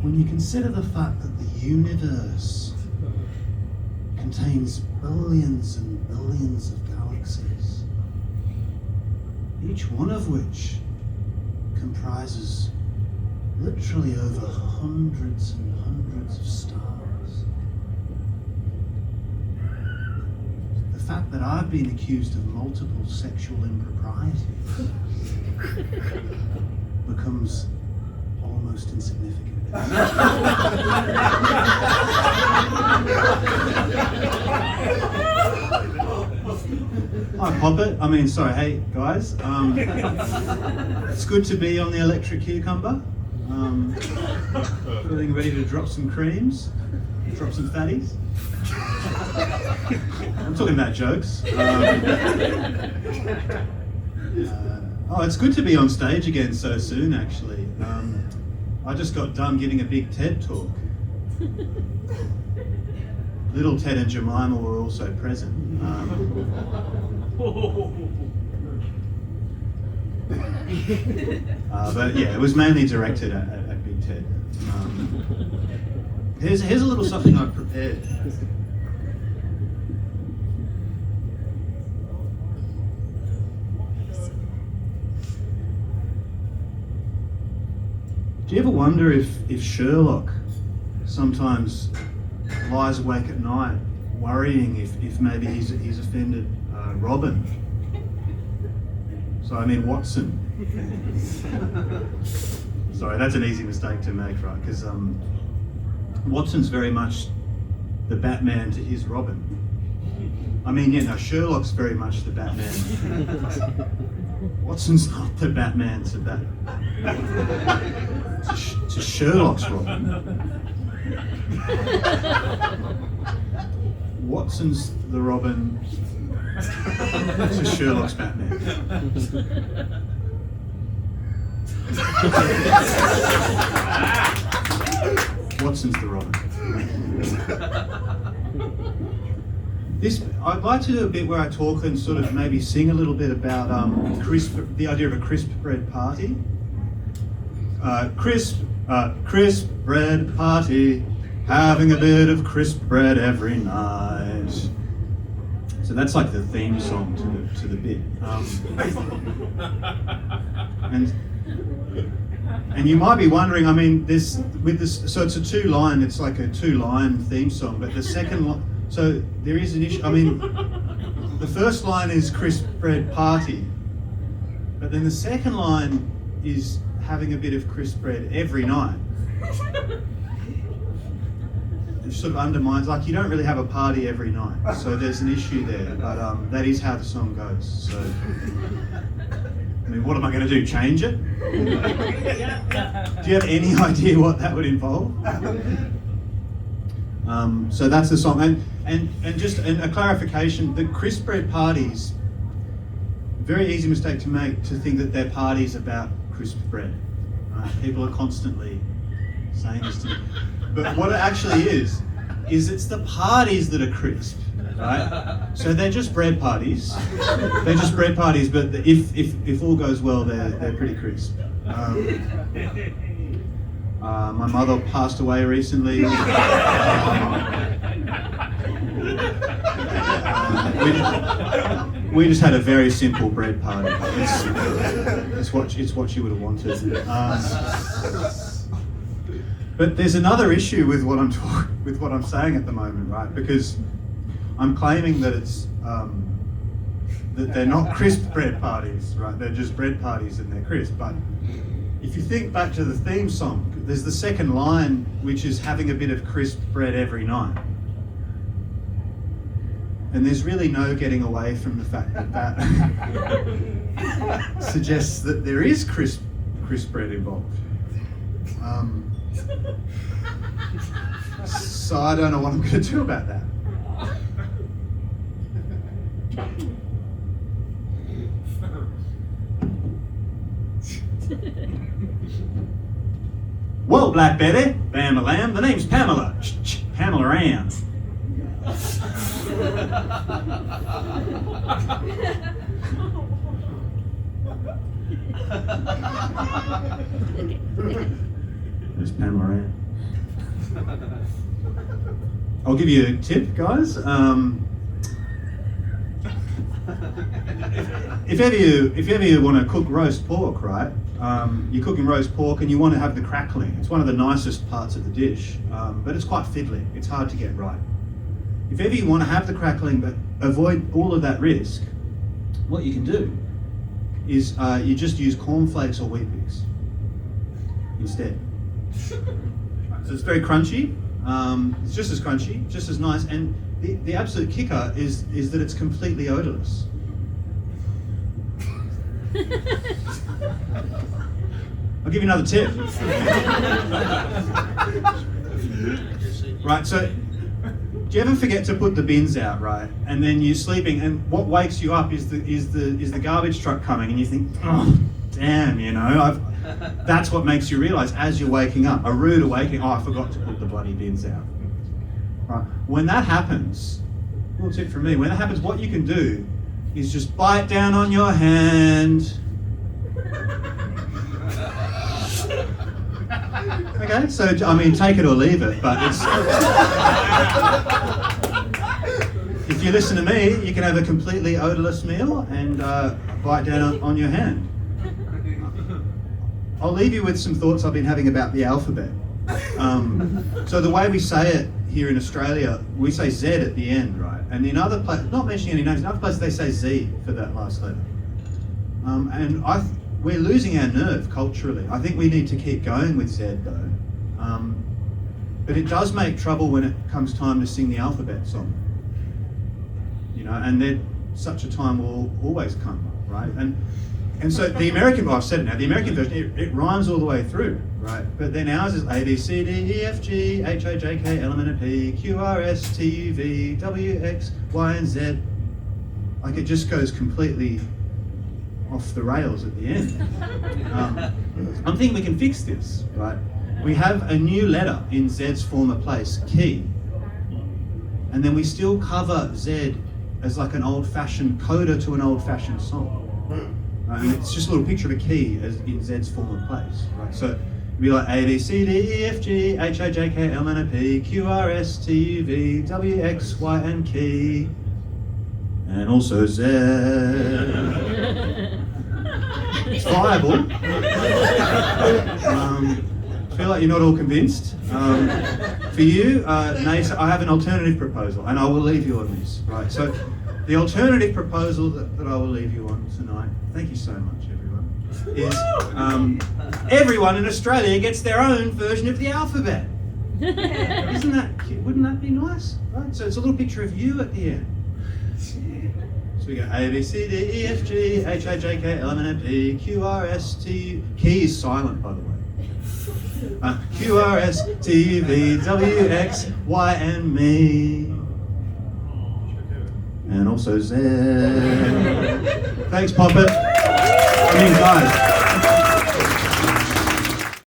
when you consider the fact that the universe contains billions and billions of galaxies, each one of which comprises literally over hundreds and hundreds of stars. The fact that I've been accused of multiple sexual improprieties becomes almost insignificant. Hi, Poppet. Hey guys. It's good to be on the electric cucumber. Feeling ready to drop some creams, drop some fatties. I'm talking about jokes. It's good to be on stage again so soon, actually. I just got done giving a big TED talk. Little Ted and Jemima were also present. But yeah, it was mainly directed at Big Ted. Here's a little something I've prepared. Do you ever wonder if Sherlock sometimes lies awake at night worrying if maybe he's offended Robin? So I mean Watson. Sorry, that's an easy mistake to make, right? Because Watson's very much the Batman to his Robin. Sherlock's very much the Batman. Watson's not the Batman to to Sherlock's Robin. Watson's the Robin to Sherlock's Batman. Watson's the Robin. I'd like to do a bit where I talk and sort of maybe sing a little bit about the idea of a crisp bread party. Crisp bread party, having a bit of crisp bread every night. So that's like the theme song to the bit. And you might be wondering, so it's a it's like a 2-line theme song, but the second line, so there is an issue. The first line is crisp bread party, but then the second line is having a bit of crisp bread every night. It sort of undermines, like, you don't really have a party every night, so there's an issue there, but that is how the song goes. So, what am I going to do, change it? Do you have any idea what that would involve? So that's the song, and just a clarification, the crisp bread parties, very easy mistake to make, to think that they're parties about crisp bread. People are constantly saying this to me. But what it actually is it's the parties that are crisp, right? So they're just bread parties. They're just bread parties, but if all goes well, they're pretty crisp. My mother passed away recently. We just had a very simple bread party. It's what she would have wanted. But there's another issue with what I'm saying at the moment, right? Because I'm claiming that it's that they're not crisp bread parties, right? They're just bread parties and they're crisp. But if you think back to the theme song, there's the second line, which is having a bit of crisp bread every night. And there's really no getting away from the fact that suggests that there is crisp bread involved. So I don't know what I'm going to do about that. Well, Black Betty, Bam a Lamb, the name's Pamela. Pamela Ann. There's Pamela Ann. I'll give you a tip, guys. If ever you want to cook roast pork, right? You're cooking roast pork and you want to have the crackling. It's one of the nicest parts of the dish, but it's quite fiddly. It's hard to get right. If ever you want to have the crackling but avoid all of that risk, what you can do is you just use cornflakes or Weet-Bix instead. So it's very crunchy. It's just as crunchy, just as nice, and the absolute kicker is that it's completely odorless. I'll give you another tip. Right, so do you ever forget to put the bins out, right? And then you're sleeping, and what wakes you up is the garbage truck coming, and you think, oh, damn, you know, that's what makes you realise as you're waking up, a rude awakening. Oh, I forgot to put the bloody bins out. Right, when that happens, little tip from me. When that happens, what you can do is just bite down on your hand. Okay, so I mean, take it or leave it, but it's. If you listen to me, you can have a completely odorless meal and bite down on your hand. I'll leave you with some thoughts I've been having about the alphabet. So the way we say it here in Australia, we say Z at the end, right? And in other places, not mentioning any names, in other places they say Z for that last letter. And we're losing our nerve culturally. I think we need to keep going with Z though. But it does make trouble when it comes time to sing the alphabet song. You know, and then such a time will always come, right? And so the American, I've said it now, the American version, it rhymes all the way through, right? But then ours is A, B, C, D, E, F, G, H, I, J, K, L, M, N, P, Q, R, S, T, U, V, W, X, Y, and Z. Like it just goes completely off the rails at the end. I'm thinking we can fix this, right? We have a new letter in Z's former place, key. And then we still cover Z as like an old-fashioned coda to an old-fashioned song. And it's just a little picture of a key as in Z's former place, right? So it'd be like A, B, C, D, E, F, G, H, I, J, K, L, M, N, P, Q, R, S, T, U, V, W, X, Y, and key. And also Z. It's viable. I feel like you're not all convinced. For you, Nate, I have an alternative proposal, and I will leave you on this, right? So the alternative proposal that I will leave you on tonight, thank you so much, everyone, is everyone in Australia gets their own version of the alphabet. Isn't that cute? Wouldn't that be nice? Right? So it's a little picture of you at the end. So we go A, B, C, D, E, F, G, H, I, J, K, L, M, N, P, Q, R, S, T, U. Key is silent, by the way. Q, R, S, T, U, V, W, X, Y, and me. And also Z. Thanks, Poppet. I mean, guys.